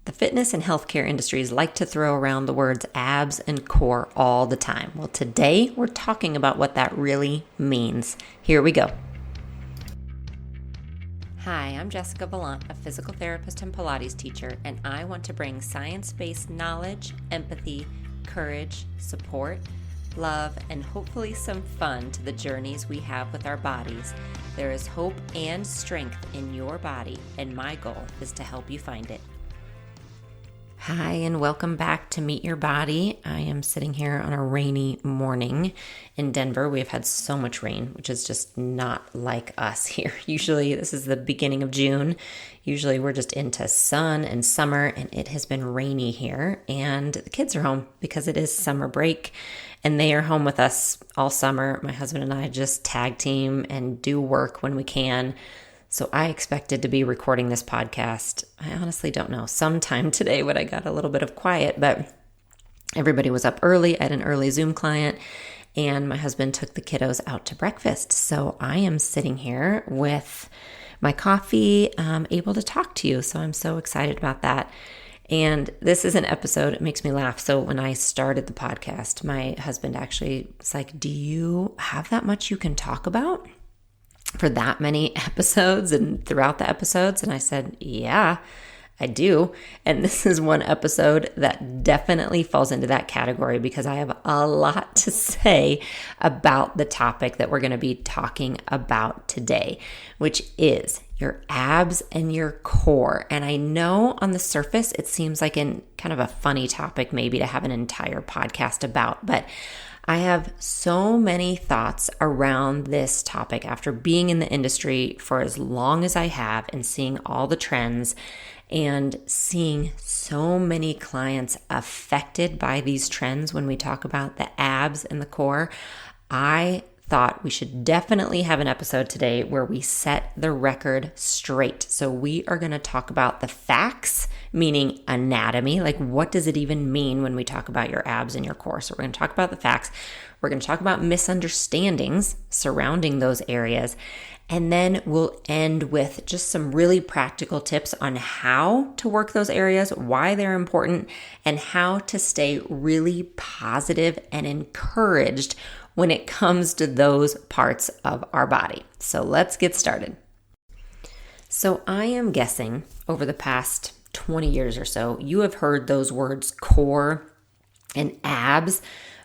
The fitness and healthcare industries like to throw around the words abs and core all the time. Well, today we're talking about what that really means. Here we go. Hi, I'm Jessica Vallant, a physical therapist and Pilates teacher, and I want to bring science-based knowledge, empathy, courage, support, love, and hopefully some fun to the journeys we have with our bodies. There is hope and strength in your body, and my goal is to help you find it. Hi, and welcome back to Meet Your Body. I am sitting here on a rainy morning in Denver. We have had so much rain, which is just not like us here. Usually, this is the beginning of June. Usually, we're just into sun and summer, and it has been rainy here. And the kids are home because it is summer break, and they are home with us all summer. My husband and I just tag team and do work when we can. So I expected to be recording this podcast. I honestly don't know, sometime today when I got a little bit of quiet, but everybody was up early. I had an early Zoom client and my husband took the kiddos out to breakfast. So I am sitting here with my coffee, able to talk to you. So I'm so excited about that. And this is an episode, it makes me laugh. So when I started the podcast, my husband actually was like, do you have that much you can talk about for that many episodes and throughout the episodes? And I said, yeah, I do. And this is one episode that definitely falls into that category because I have a lot to say about the topic that we're going to be talking about today, which is your abs and your core. And I know on the surface, it seems like kind of a funny topic maybe to have an entire podcast about, but I have so many thoughts around this topic after being in the industry for as long as I have and seeing all the trends and seeing so many clients affected by these trends when we talk about the abs and the core. I thought we should definitely have an episode today where we set the record straight. So we are going to talk about the facts, meaning anatomy, like what does it even mean when we talk about your abs and your core? So we're going to talk about the facts. We're going to talk about misunderstandings surrounding those areas. And then we'll end with just some really practical tips on how to work those areas, why they're important, and how to stay really positive and encouraged when it comes to those parts of our body. So let's get started. So I am guessing over the past 20 years or so, you have heard those words core and abs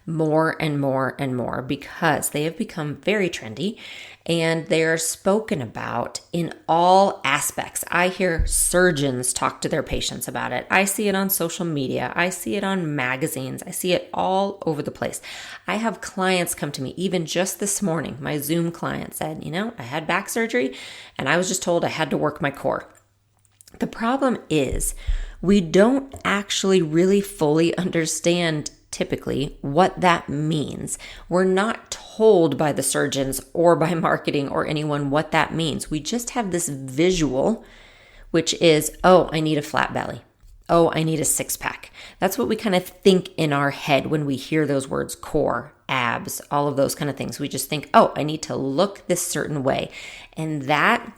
more and more and more because they have become very trendy and they are spoken about in all aspects. I hear surgeons talk to their patients about it. I see it on social media. I see it on magazines. I see it all over the place. I have clients come to me, even just this morning, my Zoom client said, I had back surgery and I was just told I had to work my core. The problem is we don't actually really fully understand typically what that means. We're not told by the surgeons or by marketing or anyone what that means. We just have this visual, which is, oh, I need a flat belly. Oh, I need a six pack. That's what we kind of think in our head when we hear those words core, abs, all of those kind of things. We just think, oh, I need to look this certain way. And that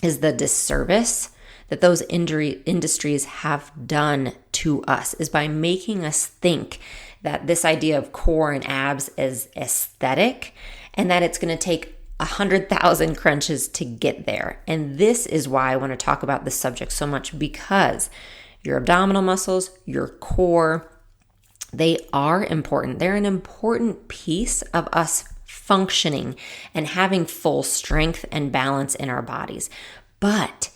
is the disservice that those industries have done to us, is by making us think that this idea of core and abs is aesthetic and that it's going to take 100,000 crunches to get there. And this is why I want to talk about this subject so much, because your abdominal muscles, your core, they are important. They're an important piece of us functioning and having full strength and balance in our bodies. But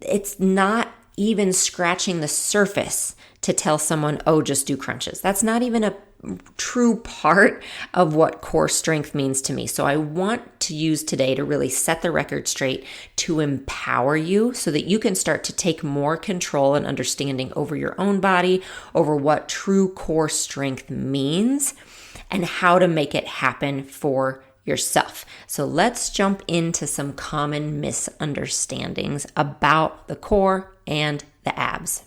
it's not even scratching the surface to tell someone, oh, just do crunches. That's not even a true part of what core strength means to me. So I want to use today to really set the record straight, to empower you so that you can start to take more control and understanding over your own body, over what true core strength means, and how to make it happen for yourself. So let's jump into some common misunderstandings about the core and the abs.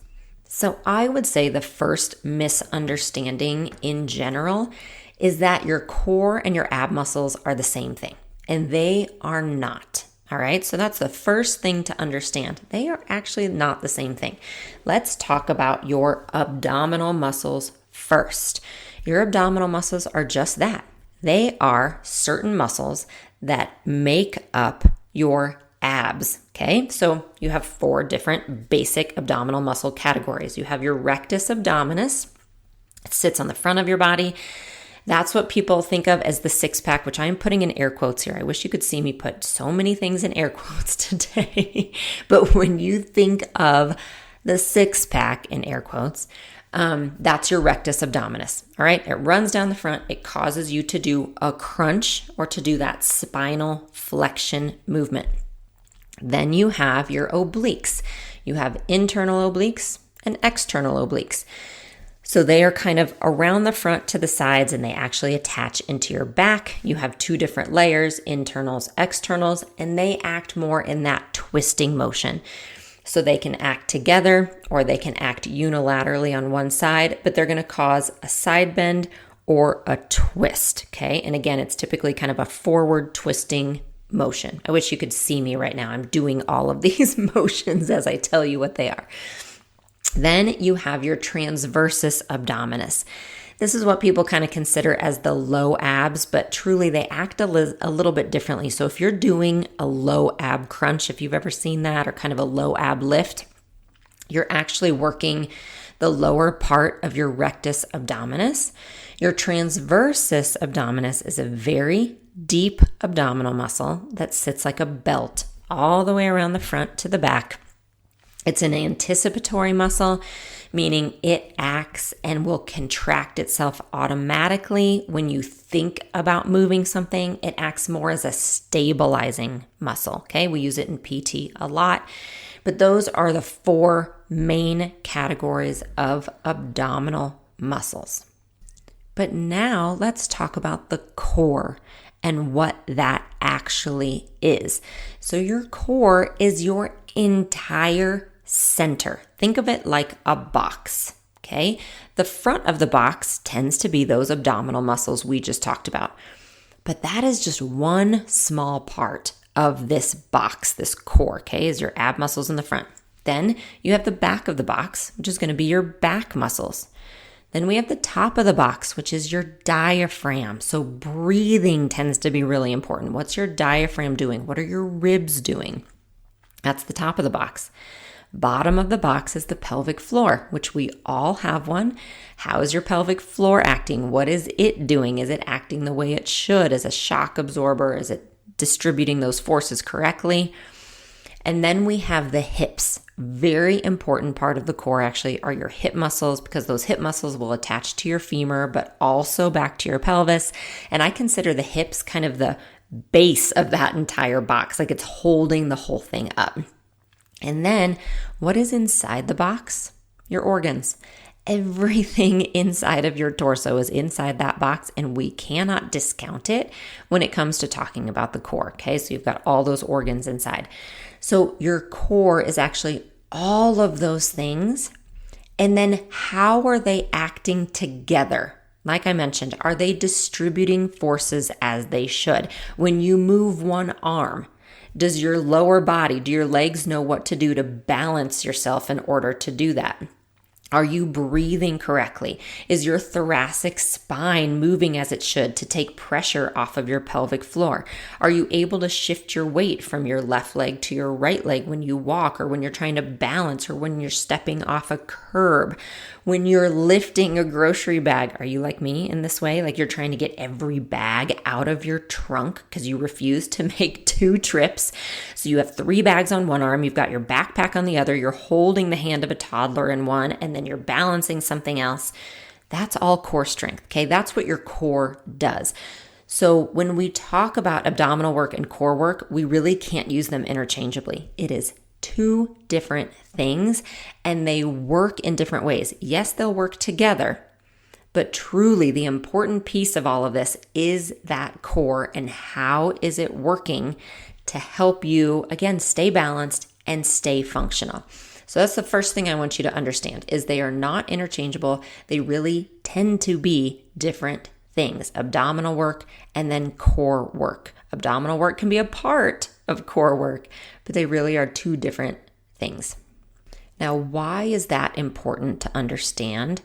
So I would say the first misunderstanding in general is that your core and your ab muscles are the same thing, and they are not. All right, so that's the first thing to understand. They are actually not the same thing. Let's talk about your abdominal muscles first. Your abdominal muscles are just that. They are certain muscles that make up your abs, okay? So you have 4 different basic abdominal muscle categories. You have your rectus abdominis. It sits on the front of your body. That's what people think of as the six-pack, which I am putting in air quotes here. I wish you could see me put so many things in air quotes today. But when you think of the six-pack in air quotes, that's your rectus abdominis. All right. It runs down the front. It causes you to do a crunch or to do that spinal flexion movement. Then you have your obliques. You have internal obliques and external obliques. So they are kind of around the front to the sides and they actually attach into your back. You have 2 different layers, internals, externals, and they act more in that twisting motion. So they can act together or they can act unilaterally on one side, but they're going to cause a side bend or a twist, okay? And again, it's typically kind of a forward twisting motion. I wish you could see me right now. I'm doing all of these motions as I tell you what they are. Then you have your transversus abdominis. This is what people kind of consider as the low abs, but truly they act a little bit differently. So if you're doing a low ab crunch, if you've ever seen that, or kind of a low ab lift, you're actually working the lower part of your rectus abdominis. Your transversus abdominis is a very deep abdominal muscle that sits like a belt all the way around the front to the back. It's an anticipatory muscle, meaning it acts and will contract itself automatically when you think about moving something. It acts more as a stabilizing muscle, okay? We use it in PT a lot, but those are the 4 main categories of abdominal muscles. But now let's talk about the core and what that actually is. So your core is your entire center. Think of it like a box, okay? The front of the box tends to be those abdominal muscles we just talked about. But that is just one small part of this box, this core, okay, is your ab muscles in the front. Then you have the back of the box, which is going to be your back muscles. Then we have the top of the box, which is your diaphragm. So breathing tends to be really important. What's your diaphragm doing? What are your ribs doing? That's the top of the box. Bottom of the box is the pelvic floor, which we all have one. How is your pelvic floor acting? What is it doing? Is it acting the way it should as a shock absorber? Is it distributing those forces correctly? And then we have the hips. Very important part of the core actually are your hip muscles, because those hip muscles will attach to your femur, but also back to your pelvis. And I consider the hips kind of the base of that entire box, like it's holding the whole thing up. And then what is inside the box? Your organs. Everything inside of your torso is inside that box, and we cannot discount it when it comes to talking about the core. Okay, so you've got all those organs inside. So your core is actually all of those things. And then how are they acting together? Like I mentioned, are they distributing forces as they should? When you move one arm, does your lower body, do your legs know what to do to balance yourself in order to do that? Are you breathing correctly? Is your thoracic spine moving as it should to take pressure off of your pelvic floor? Are you able to shift your weight from your left leg to your right leg when you walk, or when you're trying to balance, or when you're stepping off a curb? When you're lifting a grocery bag, are you like me in this way? Like you're trying to get every bag out of your trunk because you refuse to make 2 trips. So you have 3 bags on one arm, you've got your backpack on the other, you're holding the hand of a toddler in one, and then you're balancing something else. That's all core strength, okay? That's what your core does. So when we talk about abdominal work and core work, we really can't use them interchangeably. It is 2 different things, and they work in different ways. Yes, they'll work together, but truly the important piece of all of this is that core, and how is it working to help you, again, stay balanced and stay functional. So that's the first thing I want you to understand, is they are not interchangeable. They really tend to be different things, abdominal work and then core work. Abdominal work can be a part of core work, but they really are two different things. Now, why is that important to understand?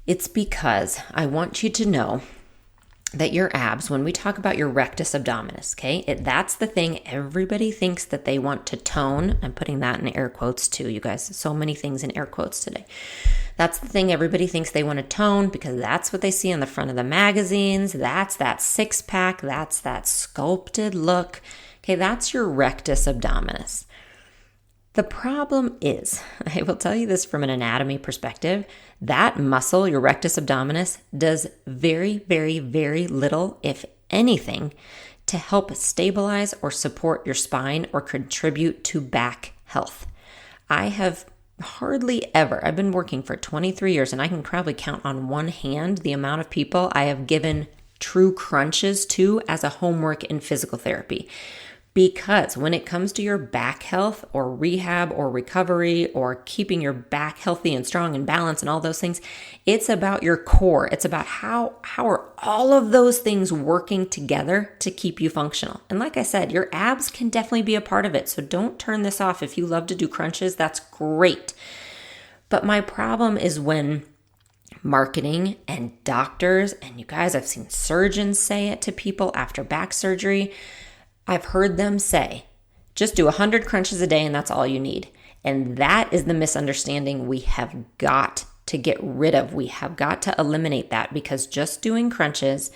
It's because I want you to know that your abs, when we talk about your rectus abdominis, okay, that's the thing everybody thinks that they want to tone. I'm putting that in air quotes too, you guys. So many things in air quotes today. That's the thing everybody thinks they want to tone because that's what they see on the front of the magazines. That's that six pack. That's that sculpted look. Okay, that's your rectus abdominis. The problem is, I will tell you this from an anatomy perspective, that muscle, your rectus abdominis, does very, very, very little, if anything, to help stabilize or support your spine or contribute to back health. I have hardly ever, I've been working for 23 years and I can probably count on one hand the amount of people I have given true crunches to as a homework in physical therapy. Because when it comes to your back health or rehab or recovery or keeping your back healthy and strong and balanced and all those things, it's about your core. It's about how are all of those things working together to keep you functional. And like I said, your abs can definitely be a part of it. So don't turn this off. If you love to do crunches, that's great. But my problem is when marketing and doctors, and you guys, I've seen surgeons say it to people after back surgery. I've heard them say, just do 100 crunches a day and that's all you need. And that is the misunderstanding we have got to get rid of. We have got to eliminate that because just doing crunches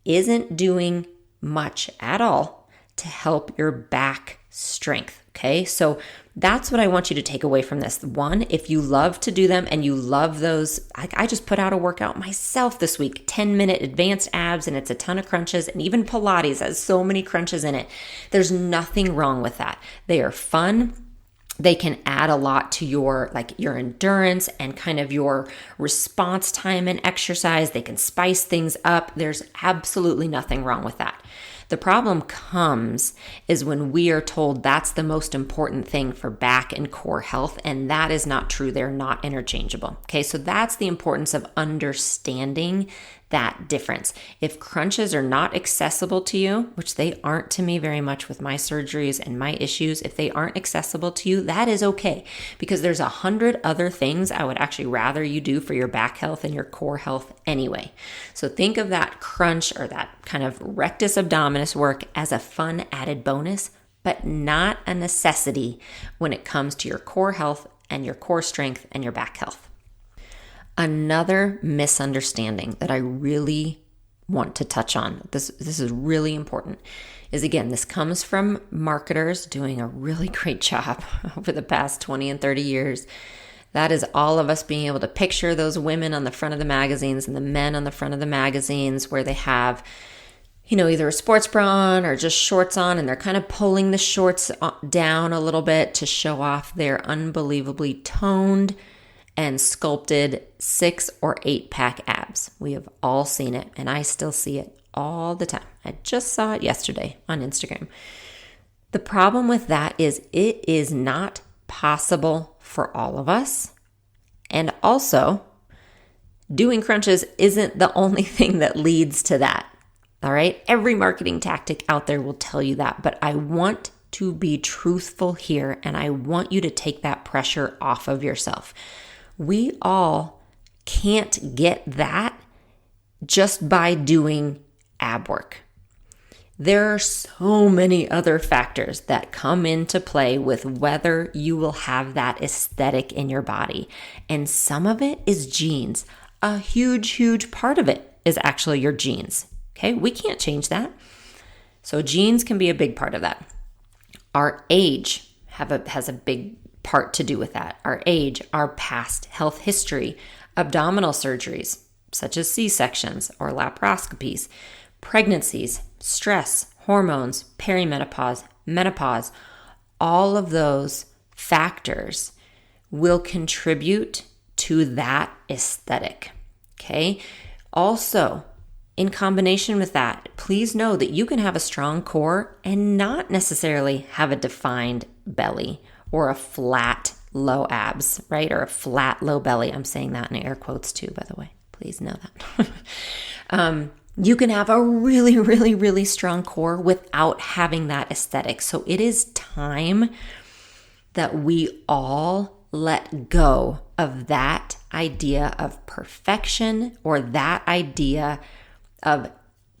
isn't doing much at all to help your back strength. Okay, so that's what I want you to take away from this. One, if you love to do them and you love those, I just put out a workout myself this week, 10-minute advanced abs, and it's a ton of crunches, and even Pilates has so many crunches in it. There's nothing wrong with that. They are fun. They can add a lot to your endurance and kind of your response time and exercise. They can spice things up. There's absolutely nothing wrong with that. The problem comes is when we are told that's the most important thing for back and core health, and that is not true. They're not interchangeable. Okay, so that's the importance of understanding that difference. If crunches are not accessible to you, which they aren't to me very much with my surgeries and my issues, if they aren't accessible to you, that is okay, because there's 100 other things I would actually rather you do for your back health and your core health anyway. So think of that crunch or that kind of rectus abdominis work as a fun added bonus, but not a necessity when it comes to your core health and your core strength and your back health. Another misunderstanding that I really want to touch on, this is really important, is again, this comes from marketers doing a really great job over the past 20 and 30 years. That is all of us being able to picture those women on the front of the magazines and the men on the front of the magazines where they have, either a sports bra on or just shorts on, and they're kind of pulling the shorts down a little bit to show off their unbelievably toned and sculpted 6 or 8 pack abs. We have all seen it, and I still see it all the time. I just saw it yesterday on Instagram. The problem with that is it is not possible for all of us. And also, doing crunches isn't the only thing that leads to that. All right? Every marketing tactic out there will tell you that, but I want to be truthful here, and I want you to take that pressure off of yourself. We all can't get that just by doing ab work. There are so many other factors that come into play with whether you will have that aesthetic in your body. And some of it is genes. A huge, huge part of it is actually your genes. Okay, we can't change that. So genes can be a big part of that. Our age has a big part to do with that. Our age, our past health history, abdominal surgeries, such as C-sections or laparoscopies, pregnancies, stress, hormones, perimenopause, menopause, all of those factors will contribute to that aesthetic. Okay. Also, in combination with that, please know that you can have a strong core and not necessarily have a defined belly or a flat low abs, right? Or a flat low belly. I'm saying that in air quotes too, by the way. Please know that. You can have a really, really, really strong core without having that aesthetic. So it is time that we all let go of that idea of perfection or that idea of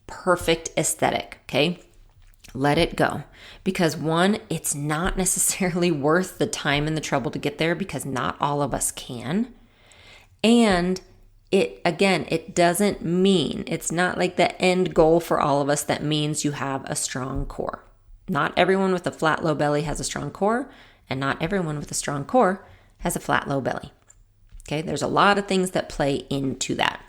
perfect aesthetic, okay? Let it go. Because one, it's not necessarily worth the time and the trouble to get there because not all of us can. And it doesn't mean, it's not like the end goal for all of us that means you have a strong core. Not everyone with a flat, low belly has a strong core, and not everyone with a strong core has a flat, low belly. Okay, there's a lot of things that play into that.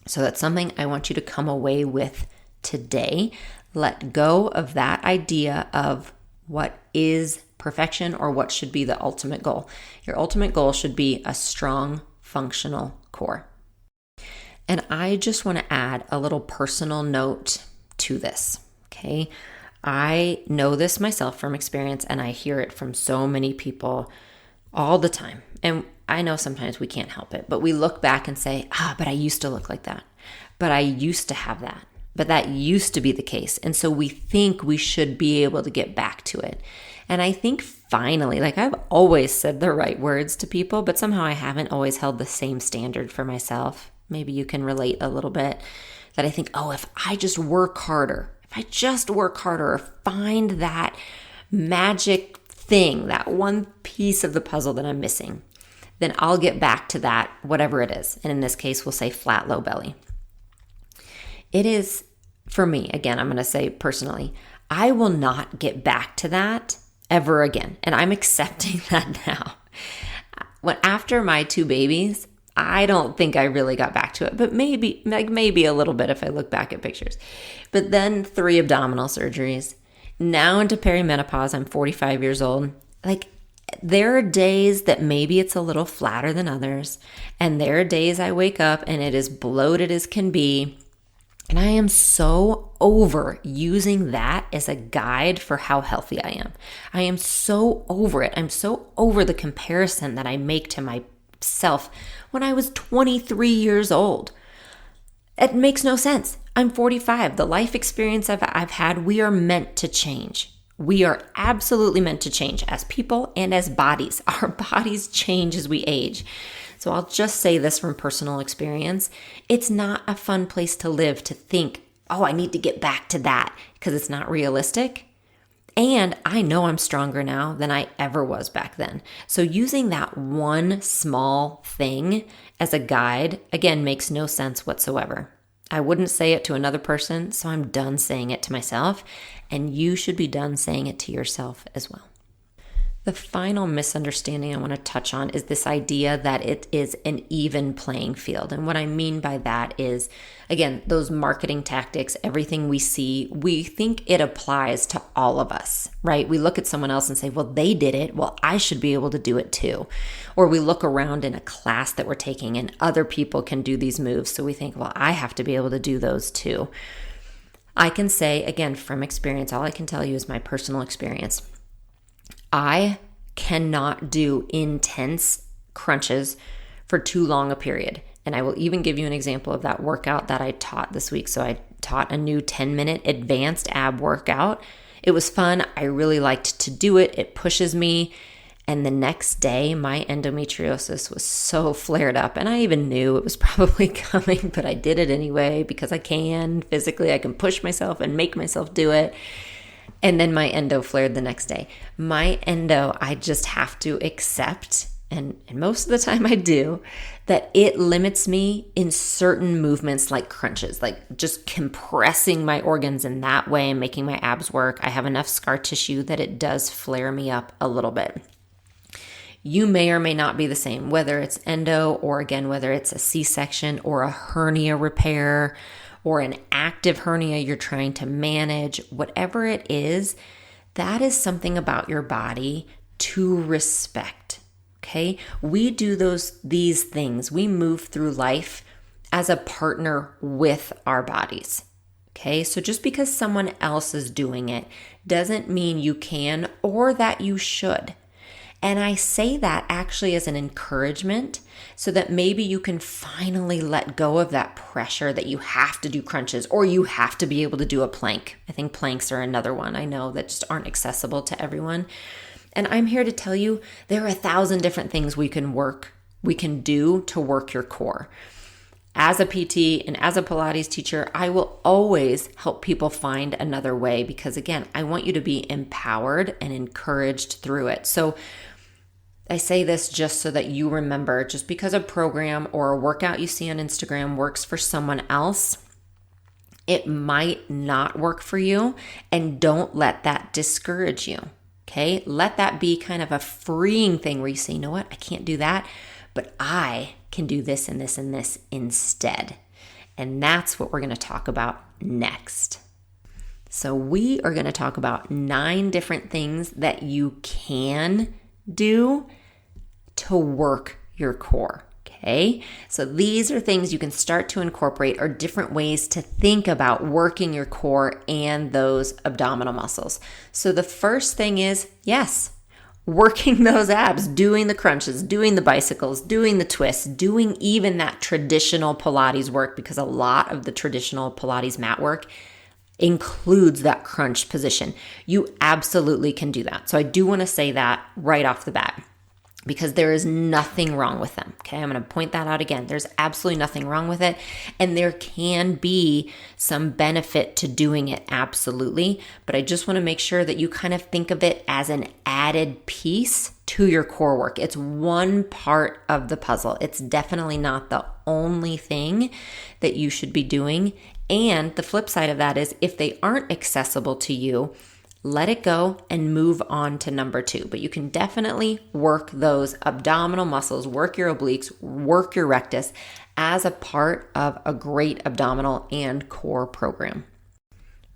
So that's something I want you to come away with today. Let go of that idea of what is perfection or what should be the ultimate goal. Your ultimate goal should be a strong, functional core. And I just want to add a little personal note to this, okay? I know this myself from experience, and I hear it from so many people all the time. And I know sometimes we can't help it, but we look back and say, but I used to look like that. But I used to have that. But that used to be the case. And so we think we should be able to get back to it. And I think finally, like I've always said the right words to people, but somehow I haven't always held the same standard for myself. Maybe you can relate a little bit that I think, if I just work harder, or find that magic thing, that one piece of the puzzle that I'm missing, then I'll get back to that, whatever it is. And in this case, we'll say flat, low belly. It is, for me, again, I'm going to say personally, I will not get back to that ever again. And I'm accepting that now. After my 2 babies, I don't think I really got back to it, but maybe a little bit if I look back at pictures. But then 3 abdominal surgeries. Now into perimenopause, I'm 45 years old. Like, there are days that maybe it's a little flatter than others. And there are days I wake up and it is bloated as can be. And I am so over using that as a guide for how healthy I am. I am so over it. I'm so over the comparison that I make to myself when I was 23 years old. It makes no sense. I'm 45. The life experience I've had, we are meant to change. We are absolutely meant to change as people and as bodies. Our bodies change as we age. So I'll just say this from personal experience. It's not a fun place to live to think, I need to get back to that because it's not realistic. And I know I'm stronger now than I ever was back then. So using that one small thing as a guide, again, makes no sense whatsoever. I wouldn't say it to another person, so I'm done saying it to myself. And you should be done saying it to yourself as well. The final misunderstanding I want to touch on is this idea that it is an even playing field. And what I mean by that is, again, those marketing tactics, everything we see, we think it applies to all of us, right? We look at someone else and say, well, they did it. Well, I should be able to do it too. Or we look around in a class that we're taking and other people can do these moves. So we think, well, I have to be able to do those too. I can say, again, from experience, all I can tell you is my personal experience. I cannot do intense crunches for too long a period. And I will even give you an example of that workout that I taught this week. So I taught a new 10-minute advanced ab workout. It was fun. I really liked to do it. It pushes me. And the next day, my endometriosis was so flared up. And I even knew it was probably coming, but I did it anyway because I can. Physically, I can push myself and make myself do it. And then my endo flared the next day. My endo, I just have to accept, and most of the time I do, that it limits me in certain movements like crunches, like just compressing my organs in that way and making my abs work. I have enough scar tissue that it does flare me up a little bit. You may or may not be the same, whether it's endo or again, whether it's a C-section or a hernia repair or an active hernia you're trying to manage, whatever it is, that is something about your body to respect, okay? We do these things. We move through life as a partner with our bodies, okay? So just because someone else is doing it doesn't mean you can or that you should. And I say that actually as an encouragement so that maybe you can finally let go of that pressure that you have to do crunches or you have to be able to do a plank. I think planks are another one I know that just aren't accessible to everyone. And I'm here to tell you there are 1,000 different things we can do to work your core. As a PT and as a Pilates teacher, I will always help people find another way because, again, I want you to be empowered and encouraged through it. So I say this just so that you remember, just because a program or a workout you see on Instagram works for someone else, it might not work for you, and don't let that discourage you, okay? Let that be kind of a freeing thing where you say, you know what, I can't do that, but I can do this and this and this instead. And that's what we're going to talk about next. So we are going to talk about 9 different things that you can do to work your core. Okay, so these are things you can start to incorporate, or different ways to think about working your core and those abdominal muscles. So the first thing is, yes, working those abs, doing the crunches, doing the bicycles, doing the twists, doing even that traditional Pilates work, because a lot of the traditional Pilates mat work includes that crunch position. You absolutely can do that. So I do want to say that right off the bat, because there is nothing wrong with them. Okay, I'm going to point that out again. There's absolutely nothing wrong with it. And there can be some benefit to doing it, absolutely. But I just want to make sure that you kind of think of it as an added piece to your core work. It's one part of the puzzle. It's definitely not the only thing that you should be doing. And the flip side of that is, if they aren't accessible to you, let it go and move on to number 2. But you can definitely work those abdominal muscles, work your obliques, work your rectus as a part of a great abdominal and core program.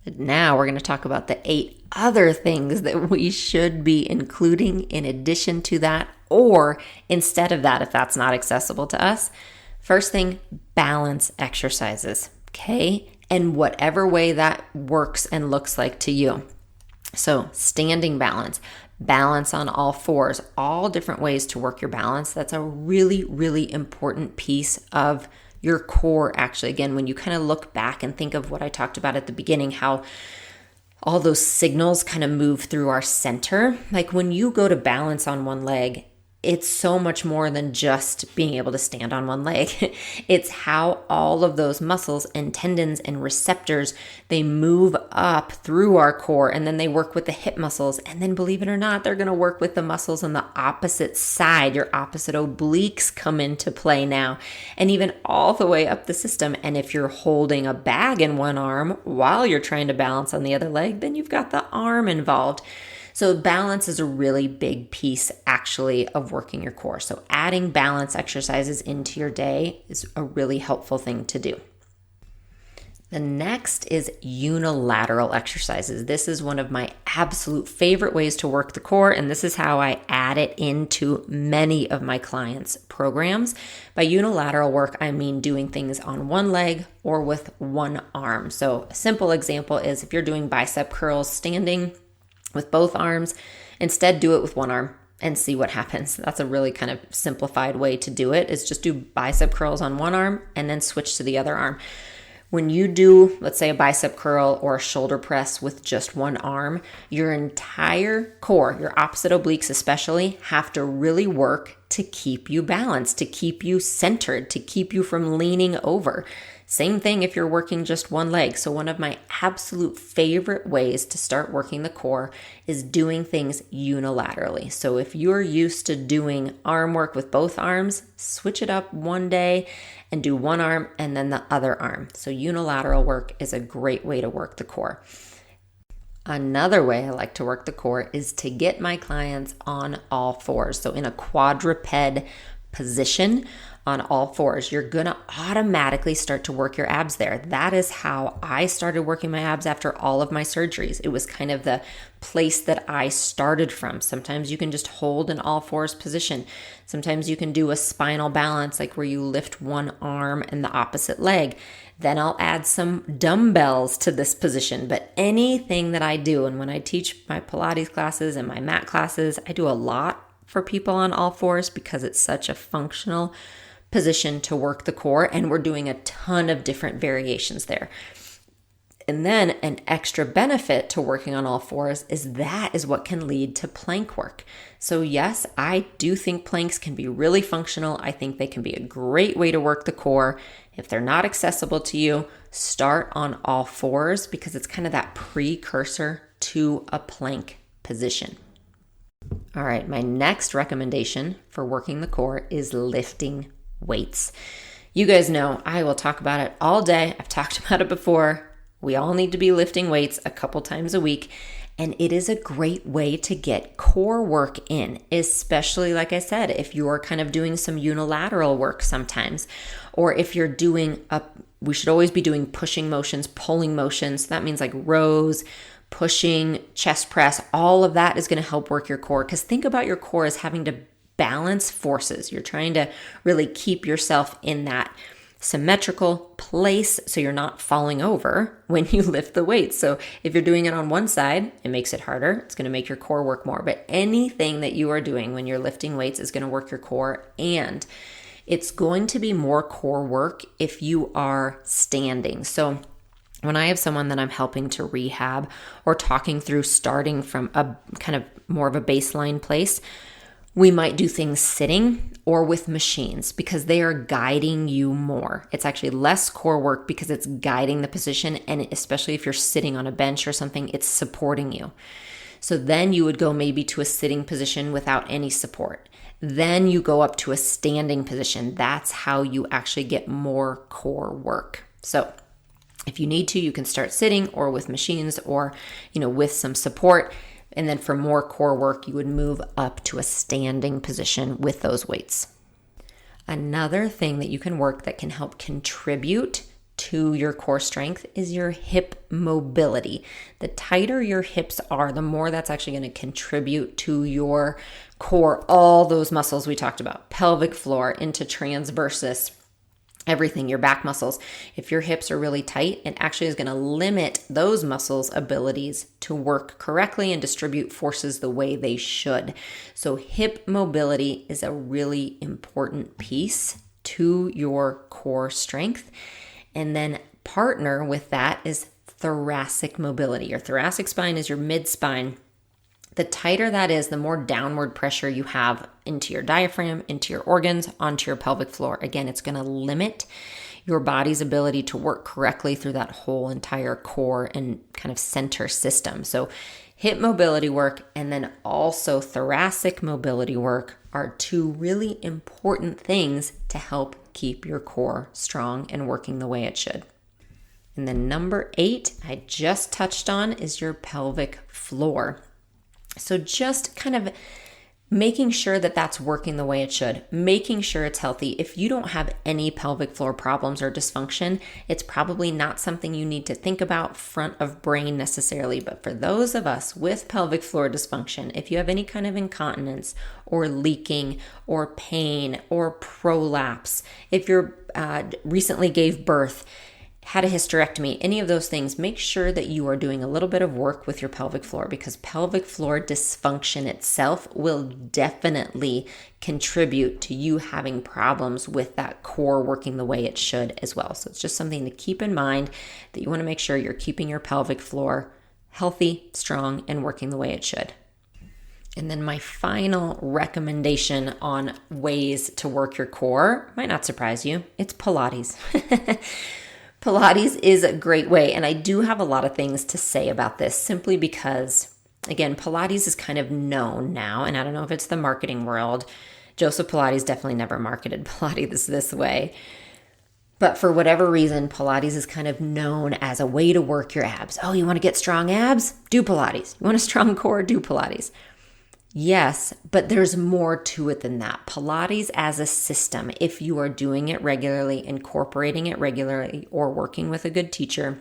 But now we're going to talk about the 8 other things that we should be including in addition to that, or instead of that, if that's not accessible to us. First thing, balance exercises, okay? And whatever way that works and looks like to you. So standing balance, balance on all fours, all different ways to work your balance. That's a really, really important piece of your core. Actually, again, when you kind of look back and think of what I talked about at the beginning, how all those signals kind of move through our center. Like when you go to balance on one leg, it's so much more than just being able to stand on one leg. It's how all of those muscles and tendons and receptors, they move up through our core, and then they work with the hip muscles. And then, believe it or not, they're going to work with the muscles on the opposite side. Your opposite obliques come into play now, and even all the way up the system. And if you're holding a bag in one arm while you're trying to balance on the other leg, then you've got the arm involved. So balance is a really big piece, actually, of working your core. So adding balance exercises into your day is a really helpful thing to do. The next is unilateral exercises. This is one of my absolute favorite ways to work the core, and this is how I add it into many of my clients' programs. By unilateral work, I mean doing things on one leg or with one arm. So a simple example is if you're doing bicep curls standing with both arms, instead do it with one arm and see what happens. That's a really kind of simplified way to do it, is just do bicep curls on one arm and then switch to the other arm. When you do, let's say, a bicep curl or a shoulder press with just one arm, your entire core, your opposite obliques especially, have to really work to keep you balanced, to keep you centered, to keep you from leaning over. Same thing if you're working just one leg. So one of my absolute favorite ways to start working the core is doing things unilaterally. So if you're used to doing arm work with both arms, switch it up one day and do one arm and then the other arm. So unilateral work is a great way to work the core. Another way I like to work the core is to get my clients on all fours. So in a quadruped position on all fours, you're going to automatically start to work your abs there. That is how I started working my abs after all of my surgeries. It was kind of the place that I started from. Sometimes you can just hold an all fours position. Sometimes you can do a spinal balance, like where you lift one arm and the opposite leg. Then I'll add some dumbbells to this position. But anything that I do, and when I teach my Pilates classes and my mat classes, I do a lot for people on all fours because it's such a functional position to work the core, and we're doing a ton of different variations there. And then an extra benefit to working on all fours is that is what can lead to plank work. So yes, I do think planks can be really functional. I think they can be a great way to work the core. If they're not accessible to you, start on all fours because it's kind of that precursor to a plank position. All right, my next recommendation for working the core is lifting weights. You guys know I will talk about it all day. I've talked about it before. We all need to be lifting weights a couple times a week, and it is a great way to get core work in, especially, like I said, if you're kind of doing some unilateral work sometimes, or if you're doing we should always be doing pushing motions, pulling motions. That means like rows, pushing, chest press, all of that is going to help work your core, because think about your core as having to balance forces. You're trying to really keep yourself in that symmetrical place so you're not falling over when you lift the weights. So if you're doing it on one side, it makes it harder. It's going to make your core work more. But anything that you are doing when you're lifting weights is going to work your core, and it's going to be more core work if you are standing. So when I have someone that I'm helping to rehab or talking through starting from a kind of more of a baseline place, we might do things sitting or with machines because they are guiding you more. It's actually less core work because it's guiding the position, and especially if you're sitting on a bench or something, it's supporting you. So then you would go maybe to a sitting position without any support. Then you go up to a standing position. That's how you actually get more core work. So if you need to, you can start sitting or with machines or, with some support. And then for more core work, you would move up to a standing position with those weights. Another thing that you can work that can help contribute to your core strength is your hip mobility. The tighter your hips are, the more that's actually going to contribute to your core, all those muscles we talked about, pelvic floor into transversus, everything, your back muscles. If your hips are really tight, it actually is going to limit those muscles' abilities to work correctly and distribute forces the way they should. So hip mobility is a really important piece to your core strength. And then partner with that is thoracic mobility. Your thoracic spine is your mid-spine. The tighter that is, the more downward pressure you have into your diaphragm, into your organs, onto your pelvic floor. Again, it's going to limit your body's ability to work correctly through that whole entire core and kind of center system. So hip mobility work and then also thoracic mobility work are two really important things to help keep your core strong and working the way it should. And then number 8, I just touched on, is your pelvic floor. So just kind of making sure that that's working the way it should, making sure it's healthy. If you don't have any pelvic floor problems or dysfunction, it's probably not something you need to think about front of brain necessarily. But for those of us with pelvic floor dysfunction, if you have any kind of incontinence or leaking or pain or prolapse, if you're recently gave birth, had a hysterectomy, any of those things, make sure that you are doing a little bit of work with your pelvic floor, because pelvic floor dysfunction itself will definitely contribute to you having problems with that core working the way it should as well. So it's just something to keep in mind, that you want to make sure you're keeping your pelvic floor healthy, strong, and working the way it should. And then my final recommendation on ways to work your core might not surprise you. It's Pilates. Pilates is a great way, and I do have a lot of things to say about this simply because, again, Pilates is kind of known now, and I don't know if it's the marketing world. Joseph Pilates definitely never marketed Pilates this way. But for whatever reason, Pilates is kind of known as a way to work your abs. Oh, you want to get strong abs? Do Pilates. You want a strong core? Do Pilates. Yes, but there's more to it than that. Pilates as a system, if you are doing it regularly, incorporating it regularly, or working with a good teacher,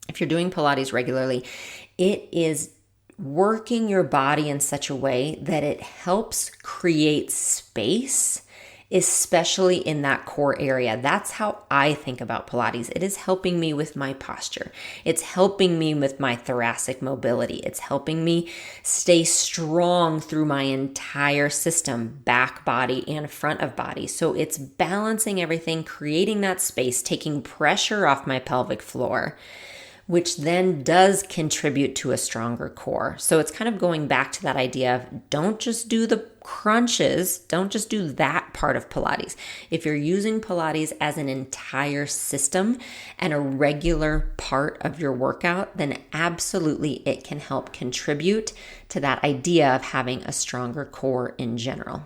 if you're doing Pilates regularly, it is working your body in such a way that it helps create space especially in that core area. That's how I think about Pilates. It is helping me with my posture. It's helping me with my thoracic mobility. It's helping me stay strong through my entire system, back body and front of body. So it's balancing everything, creating that space, taking pressure off my pelvic floor, which then does contribute to a stronger core. So it's kind of going back to that idea of don't just do the crunches, don't just do that part of Pilates. If you're using Pilates as an entire system and a regular part of your workout, then absolutely it can help contribute to that idea of having a stronger core in general.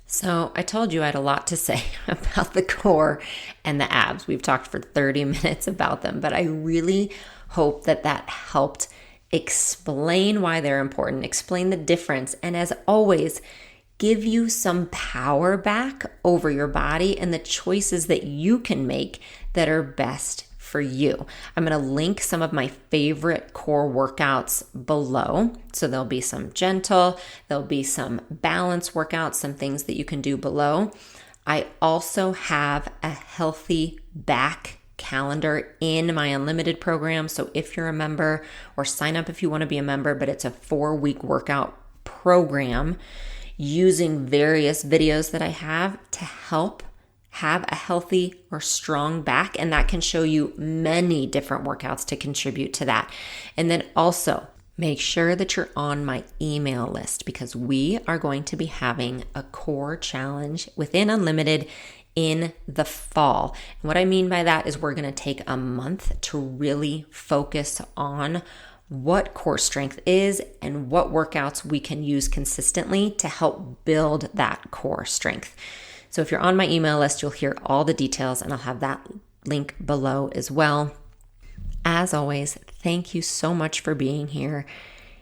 So I told you I had a lot to say about the core and the abs. We've talked for 30 minutes about them, but I really hope that helped explain why they're important, explain the difference, and as always, give you some power back over your body and the choices that you can make that are best for you. I'm going to link some of my favorite core workouts below. So there'll be some gentle, there'll be some balance workouts, some things that you can do below. I also have a healthy back calendar in my unlimited program. So if you're a member, or sign up if you want to be a member, but it's a 4-week workout program using various videos that I have to help have a healthy or strong back. And that can show you many different workouts to contribute to that. And then also make sure that you're on my email list, because we are going to be having a core challenge within Unlimited in the fall. And what I mean by that is we're going to take a month to really focus on what core strength is and what workouts we can use consistently to help build that core strength. So if you're on my email list, you'll hear all the details, and I'll have that link below as well. As always, thank you so much for being here.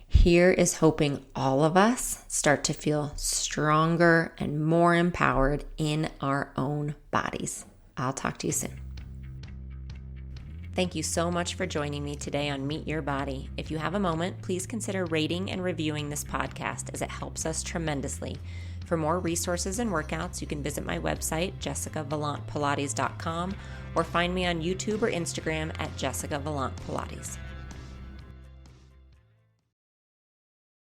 Here is hoping all of us start to feel stronger and more empowered in our own bodies. I'll talk to you soon. Thank you so much for joining me today on Meet Your Body. If you have a moment, please consider rating and reviewing this podcast, as it helps us tremendously. For more resources and workouts, you can visit my website, jessicavallantpilates.com, or find me on YouTube or Instagram at Jessica Vallant Pilates.